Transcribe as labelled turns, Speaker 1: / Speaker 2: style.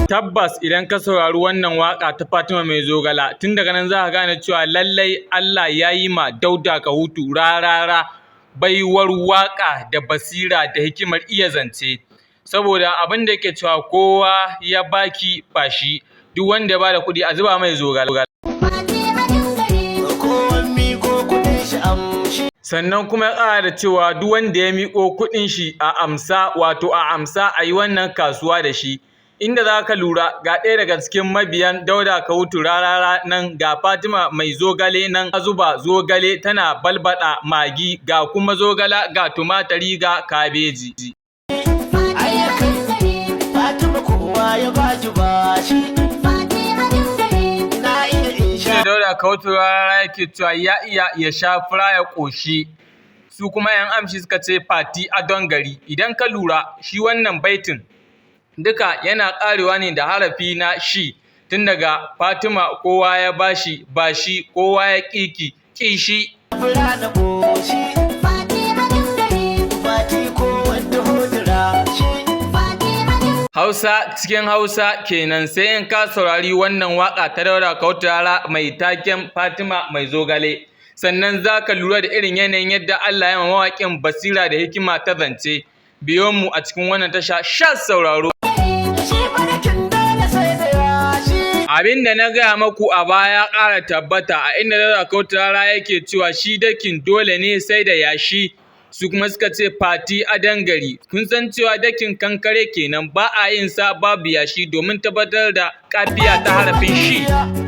Speaker 1: Tabbas idan ka saurari wannan waka ta Fatima mai zogala, tun daga nan za ka gane cewa lallai Allah ya yi ma Dauda Kahutu rarara baiwar waka da basira da hikimar iya zance. Saboda abin da yake cewa kowa ya baki bashi, duk wanda ya bada kuɗi a zuba mai zogala. Sannan kuma ya ƙara da cewa duk wanda ya miƙo kuɗin shi a amsa, wato a amsa a yi wannan kasuwa da shi. Inda za ka lura ga ɗaya daga cikin mabiyan Dauda Kahutu rarara nan, ga Fatima mai zogale nan ta zuba zogale tana balbaɗa magi, ga kuma zogala, ga tumatari, ga kabeji. Dauda Kahutu rarara yake cewa ya iya ya sha fura ya ƙoshi. Su kuma 'yan amshi suka ce fati adon gari. Idan ka lura shi wannan baitin duka yana ƙarewa ne da harafi na shi, tun daga Fatima kowa ya bashi bashi, kowa ya ƙiki ƙishi. Hausa cikin Hausa kenan, sai in ka saurari wannan waka ta Dauda Kahutu rarara mai taken Fatima mai zogale. Sannan za ka lura da irin yanayin yadda Allah ya ma mawaƙin basira da hikima ta zance. Biyo mu a cikin wannan tasha shan sauraro. Abin da na gaya maku a baya ƙara tabbata, a inda Dauda Kahutu rarara yake cewa shi dakin dole ne sai da yashi. Su kuma suka ce fati adon gari. Kun san cewa dakin kankare kenan ba a yin sa babu yashi, domin tabbatar da kafiya ta harafin shi.